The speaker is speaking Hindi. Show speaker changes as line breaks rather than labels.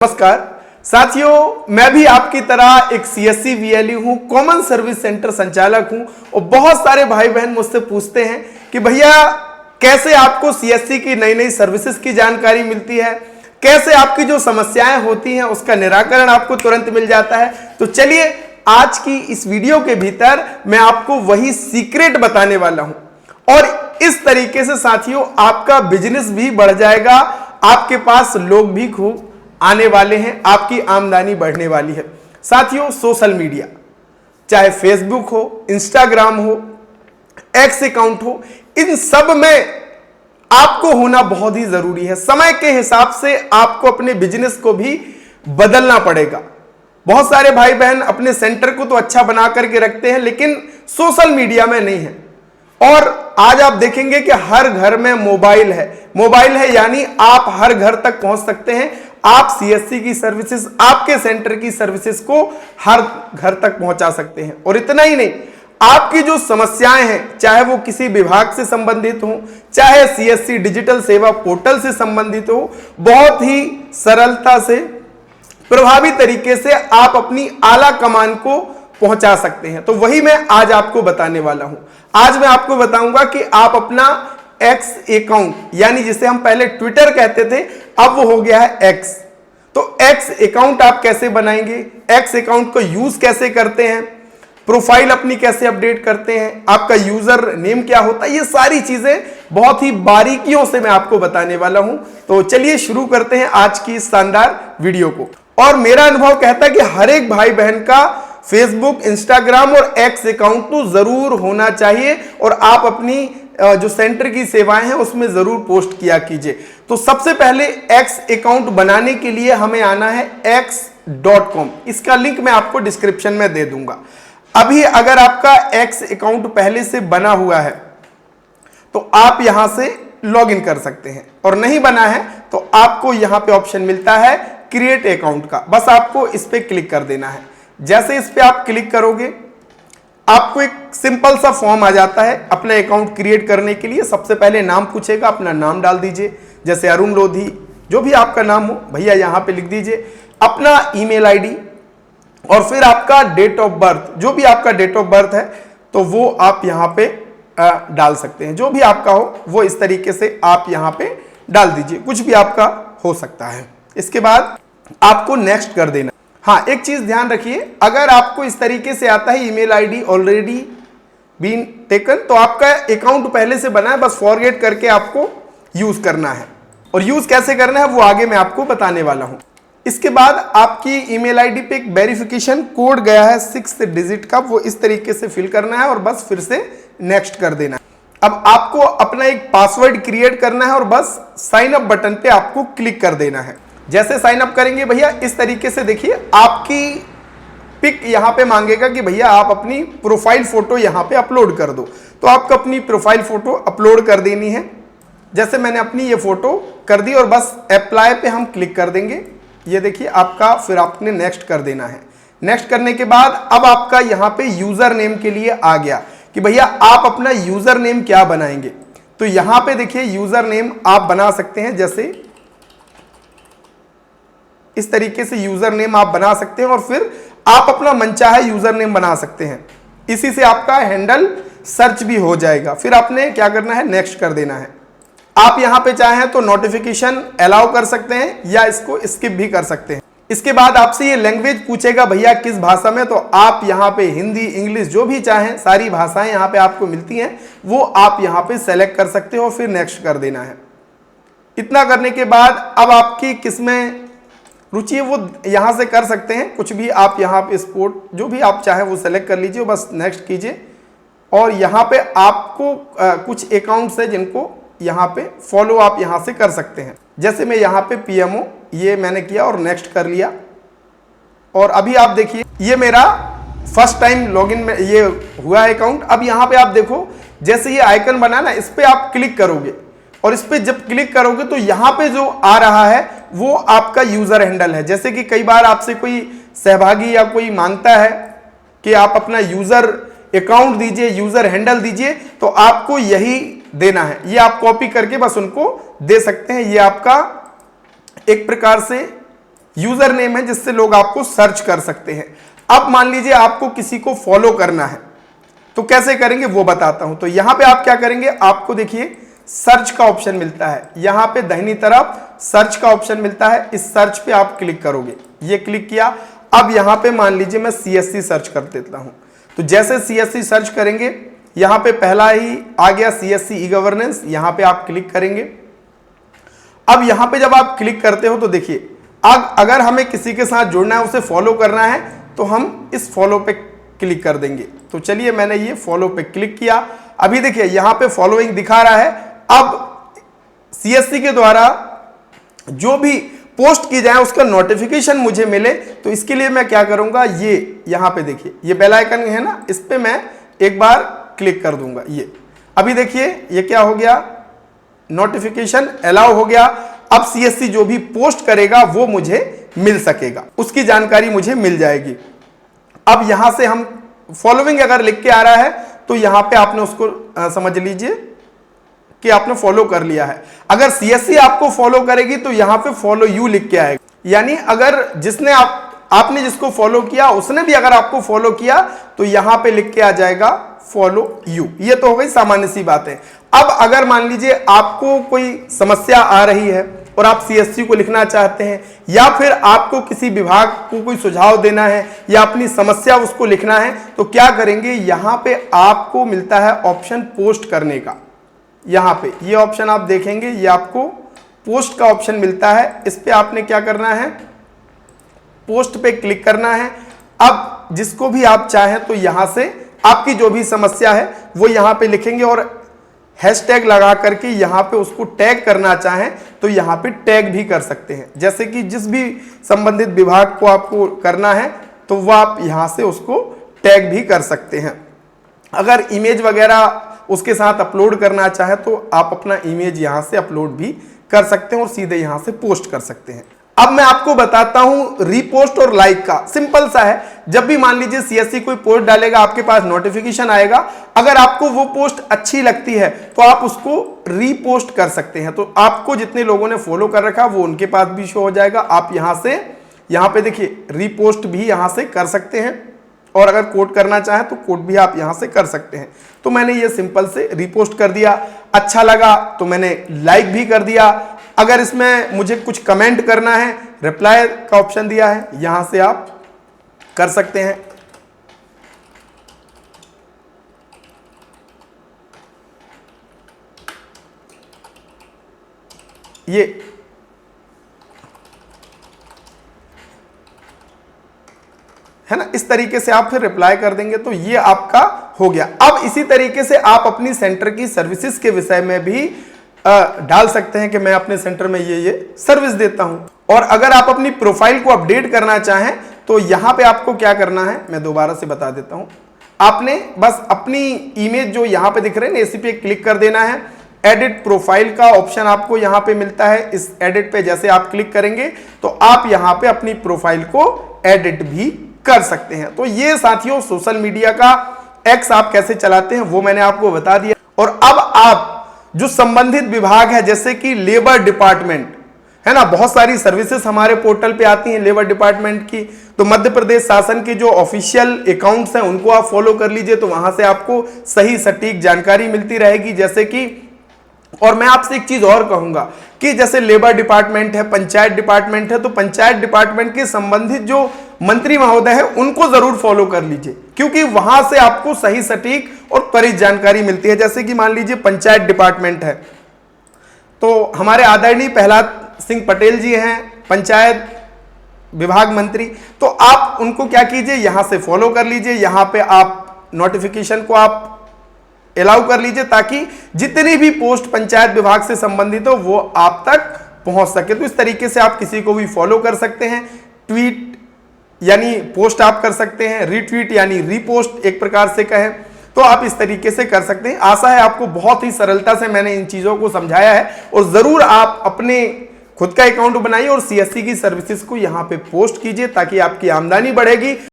नमस्कार साथियों, मैं भी आपकी तरह एक सीएससी वीएलई हूं, कॉमन सर्विस सेंटर संचालक हूं। और बहुत सारे भाई बहन मुझसे पूछते हैं कि भैया कैसे आपको सीएससी की नई नई सर्विसेज की जानकारी मिलती है, कैसे आपकी जो समस्याएं होती हैं उसका निराकरण आपको तुरंत मिल जाता है। तो चलिए आज की इस वीडियो के भीतर मैं आपको वही सीक्रेट बताने वाला हूं और इस तरीके से साथियों आपका बिजनेस भी बढ़ जाएगा, आपके पास लोग भी खूब आने वाले हैं, आपकी आमदनी बढ़ने वाली है। साथियों सोशल मीडिया, चाहे फेसबुक हो, इंस्टाग्राम हो, एक्स अकाउंट हो, इन सब में आपको होना बहुत ही जरूरी है। समय के हिसाब से आपको अपने बिजनेस को भी बदलना पड़ेगा। बहुत सारे भाई बहन अपने सेंटर को तो अच्छा बना करके रखते हैं लेकिन सोशल मीडिया में नहीं है। और आज आप देखेंगे कि हर घर में मोबाइल है यानी आप हर घर तक पहुंच सकते हैं। आप सीएससी की सर्विसेज, आपके सेंटर की सर्विसेज को हर घर तक पहुंचा सकते हैं। और इतना ही नहीं, आपकी जो समस्याएं हैं, चाहे वो किसी विभाग से संबंधित हो, चाहे सीएससी डिजिटल सेवा पोर्टल से संबंधित हो, बहुत ही सरलता से प्रभावी तरीके से आप अपनी आला कमान को पहुंचा सकते हैं। तो वही मैं आज आपको बताने वाला हूं। आज मैं आपको बताऊंगा कि आप अपना एक्स अकाउंट, यानी जिसे हम पहले ट्विटर कहते थे, अब वो हो गया है एक्स। तो एक्स अकाउंट आप कैसे बनाएंगे, एक्स अकाउंट को यूज कैसे करते हैं, प्रोफाइल अपनी कैसे अपडेट करते हैं, आपका यूजर नेम क्या होता है, ये सारी चीजें बहुत ही बारीकियों से मैं आपको बताने वाला हूं। तो चलिए शुरू करते हैं आज की इस शानदार वीडियो को। और मेरा अनुभव कहता है कि हर एक भाई बहन का फेसबुक, इंस्टाग्राम और एक्स अकाउंट तो जरूर होना चाहिए और आप अपनी जो सेंटर की सेवाएं हैं उसमें जरूर पोस्ट किया कीजिए। तो सबसे पहले एक्स अकाउंट बनाने के लिए हमें आना है x.com। इसका लिंक मैं आपको डिस्क्रिप्शन में दे दूंगा। अभी अगर आपका एक्स अकाउंट पहले से बना हुआ है तो आप यहां से लॉग इन कर सकते हैं, और नहीं बना है तो आपको यहां पे ऑप्शन मिलता है क्रिएट अकाउंट का। बस आपको इस पे क्लिक कर देना है। जैसे इस पे आप क्लिक करोगे आपको एक सिंपल सा फॉर्म आ जाता है अपना अकाउंट क्रिएट करने के लिए। सबसे पहले नाम पूछेगा, अपना नाम डाल दीजिए, जैसे अरुण लोधी, जो भी आपका नाम हो भैया यहां पे लिख दीजिए, अपना ईमेल आईडी और फिर आपका डेट ऑफ बर्थ, जो भी आपका डेट ऑफ बर्थ है तो वो आप यहां पे डाल सकते हैं। जो भी आपका हो वो इस तरीके से आप यहां पे डाल दीजिए, कुछ भी आपका हो सकता है। इसके बाद आपको नेक्स्ट कर देना। हाँ, एक चीज ध्यान रखिए, अगर आपको इस तरीके से आता है email ID already been taken, तो आपका अकाउंट पहले से बना है, बस फॉरगेट करके आपको यूज करना है। और यूज कैसे करना है वो आगे मैं आपको बताने वाला हूं। इसके बाद आपकी ईमेल आईडी पे एक वेरिफिकेशन कोड गया है 6 डिजिट का, वो इस तरीके से फिल करना है और बस फिर से नेक्स्ट कर देना है। अब आपको अपना एक पासवर्ड क्रिएट करना है और बस साइन अप बटन पे आपको क्लिक कर देना है। जैसे साइन अप करेंगे भैया इस तरीके से देखिए आपकी पिक यहां पे मांगेगा कि भैया आप अपनी प्रोफाइल फोटो यहां पे अपलोड कर दो। तो आपको अपनी प्रोफाइल फोटो अपलोड कर देनी है। जैसे मैंने अपनी ये फोटो कर दी और बस अप्लाई पे हम क्लिक कर देंगे। ये देखिए आपका, फिर आपने नेक्स्ट कर देना है। नेक्स्ट करने के बाद अब आपका यहां पे यूजर नेम के लिए आ गया कि भैया आप अपना यूजर नेम क्या बनाएंगे। तो यहां पे देखिए यूजर नेम आप बना सकते हैं, जैसे इस तरीके से यूजर नेम आप बना सकते हैं और फिर आप अपना मनचाहे यूजर नेम बना सकते हैं। इसी से आपका हैंडल सर्च भी हो जाएगा। फिर आपने क्या करना है, नेक्स्ट कर देना है। आप यहां पे चाहें तो नोटिफिकेशन अलाउ कर सकते हैं या इसको स्किप भी कर सकते हैं। इसके बाद आपसे ये लैंग्वेज पूछेगा भैया किस भाषा में, तो आप यहाँ पे हिंदी, इंग्लिश जो भी चाहें, सारी भाषाएं यहाँ पे आपको मिलती हैं, वो आप यहाँ पे सेलेक्ट कर सकते हो और फिर नेक्स्ट कर देना है। इतना करने के बाद अब आपकी किसमें रुचि है वो यहां से कर सकते हैं, कुछ भी आप यहां पे स्पोर्ट जो भी आप चाहें वो सेलेक्ट कर लीजिए, बस नेक्स्ट कीजिए। और यहां पे आपको कुछ अकाउंट्स है जिनको यहां पे फॉलो आप यहां से कर सकते हैं। जैसे मैं यहां पे पीएमओ ये मैंने किया और नेक्स्ट कर लिया। और अभी आप देखिए ये मेरा फर्स्ट टाइम लॉगिन में ये हुआ है अकाउंट। अब यहां पे आप देखो जैसे ये आइकन बना ना, इस पे आप क्लिक करोगे और इस पे जब क्लिक करोगे तो यहां पे जो आ रहा है वो आपका यूजर हैंडल है। जैसे कि कई बार आपसे कोई सहभागी या कोई मांगता है कि आप अपना यूजर अकाउंट दीजिए, यूजर हैंडल दीजिए, तो आपको यही देना है। ये आप कॉपी करके बस उनको दे सकते हैं। ये आपका एक प्रकार से यूजर नेम है जिससे लोग आपको सर्च कर सकते हैं। अब मान लीजिए आपको किसी को फॉलो करना है तो कैसे करेंगे वो बताता हूं। तो यहां पे आप क्या करेंगे, आपको देखिए सर्च का ऑप्शन मिलता है, यहां पे दाहिनी तरफ सर्च का ऑप्शन मिलता है, इस सर्च पे आप क्लिक करोगे। ये क्लिक किया, अब यहां पे मान लीजिए मैं सीएससी सर्च कर देता हूं। तो जैसे सीएससी सर्च करेंगे यहां पे पहला ही आ गया सीएससी ई गवर्नेंस, यहां पे आप क्लिक करेंगे। अब यहां पे जब आप क्लिक करते हो तो देखिए अगर हमें किसी के साथ जुड़ना है, उसे फॉलो करना है, तो हम इस फॉलो पे क्लिक कर देंगे। तो चलिए मैंने ये फॉलो पे क्लिक किया, अभी देखिए यहां पे फॉलोइंग दिखा रहा है। अब सीएससी के द्वारा जो भी पोस्ट की जाए उसका नोटिफिकेशन मुझे मिले, तो इसके लिए मैं क्या करूंगा, ये यहां पे देखिए ये बेल आइकन है ना, इस पे मैं एक बार क्लिक कर दूंगा। ये अभी देखिए ये क्या हो गया, नोटिफिकेशन अलाउ हो गया। अब सीएससी जो भी पोस्ट करेगा वो मुझे मिल सकेगा, उसकी जानकारी मुझे मिल जाएगी। अब यहां से हम फॉलोइंग अगर लिख के आ रहा है तो यहां पे आपने उसको समझ लीजिए कि आपने फॉलो कर लिया है। अगर सीएससी आपको फॉलो करेगी तो यहां पे फॉलो यू लिख के आएगा, यानी अगर जिसने आपने जिसको फॉलो किया उसने भी अगर आपको फॉलो किया तो यहां पे लिख के आ जाएगा फॉलो यू। ये तो हो गई सामान्य सी बात है। अब अगर मान लीजिए आपको कोई समस्या आ रही है और आप सीएससी को लिखना चाहते हैं, या फिर आपको किसी विभाग को कोई सुझाव देना है या अपनी समस्या उसको लिखना है, तो क्या करेंगे, यहां पे आपको मिलता है ऑप्शन पोस्ट करने का। यहां पे ये ऑप्शन आप देखेंगे, ये आपको पोस्ट का ऑप्शन मिलता है। इस पे आपने क्या करना है, पोस्ट पे क्लिक करना है। अब जिसको भी आप चाहें तो यहां से आपकी जो भी समस्या है वो यहां पे लिखेंगे और हैशटैग लगा करके यहां पे उसको टैग करना चाहें तो यहां पे टैग भी कर सकते हैं। जैसे कि जिस भी संबंधित विभाग को आपको करना है तो वह आप यहां से उसको टैग भी कर सकते हैं। अगर इमेज वगैरह उसके साथ अपलोड करना चाहे तो आप अपना इमेज यहां से अपलोड भी कर सकते हैं और सीधे यहां से पोस्ट कर सकते हैं। अब मैं आपको बताता हूं रीपोस्ट और लाइक का, सिंपल सा है। जब भी मान लीजिए सीएससी कोई पोस्ट डालेगा आपके पास नोटिफिकेशन आएगा, अगर आपको वो पोस्ट अच्छी लगती है तो आप उसको रीपोस्ट कर सकते हैं। तो आपको जितने लोगों ने फॉलो कर रखा वो उनके पास भी शो हो जाएगा। आप यहां पे देखिए रीपोस्ट भी यहां से कर सकते हैं और अगर कोट करना चाहें तो कोट भी आप यहां से कर सकते हैं। तो मैंने ये सिंपल से रीपोस्ट कर दिया, अच्छा लगा तो मैंने लाइक भी कर दिया। अगर इसमें मुझे कुछ कमेंट करना है, रिप्लाई का ऑप्शन दिया है, यहां से आप कर सकते हैं। ये है ना, इस तरीके से आप फिर रिप्लाई कर देंगे तो ये आपका हो गया। अब इसी तरीके से आप अपनी सेंटर की सर्विसेज के विषय में भी डाल सकते हैं कि मैं अपने सेंटर में ये सर्विस देता हूं। और अगर आप अपनी प्रोफाइल को अपडेट करना चाहें तो यहां पे आपको क्या करना है, मैं दोबारा से बता देता हूं। आपने बस अपनी इमेज जो यहां पे दिख रहे हैं ना, इसी पे क्लिक कर देना है। एडिट प्रोफाइल का ऑप्शन आपको यहां पे मिलता है। इस एडिट पे जैसे आप क्लिक करेंगे तो आप यहां पे अपनी प्रोफाइल को एडिट भी कर सकते हैं। तो ये साथियों सोशल मीडिया का एक्स आप कैसे चलाते हैं वो मैंने आपको बता दिया। और अब आप जो संबंधित विभाग है जैसे कि लेबर डिपार्टमेंट है ना, बहुत सारी सर्विसेज हमारे पोर्टल पे आती हैं लेबर डिपार्टमेंट की। तो मध्य प्रदेश शासन के जो ऑफिशियल अकाउंट्स हैं उनको आप फॉलो कर लीजिए, तो वहां से आपको सही सटीक जानकारी मिलती रहेगी। जैसे कि और मैं आपसे एक चीज और कहूंगा कि जैसे लेबर डिपार्टमेंट है, पंचायत डिपार्टमेंट है, तो पंचायत डिपार्टमेंट के संबंधित जो मंत्री महोदय है उनको जरूर फॉलो कर लीजिए, क्योंकि वहां से आपको सही सटीक और त्वरित जानकारी मिलती है। जैसे कि मान लीजिए पंचायत डिपार्टमेंट है तो हमारे आदरणीय प्रहलाद सिंह पटेल जी हैं पंचायत विभाग मंत्री, तो आप उनको क्या कीजिए, यहां से फॉलो कर लीजिए। यहां पे आप नोटिफिकेशन को आप अलाउ कर लीजिए ताकि जितनी भी पोस्ट पंचायत विभाग से संबंधित हो वो आप तक पहुंच सके। तो इस तरीके से आप किसी को भी फॉलो कर सकते हैं। ट्वीट यानी पोस्ट आप कर सकते हैं, रीट्वीट यानी रीपोस्ट एक प्रकार से कहें, तो आप इस तरीके से कर सकते हैं। आशा है आपको बहुत ही सरलता से मैंने इन चीजों को समझाया है और जरूर आप अपने खुद का अकाउंट बनाइए और सीएससी की सर्विसेज को यहां पे पोस्ट कीजिए ताकि आपकी आमदनी बढ़ेगी।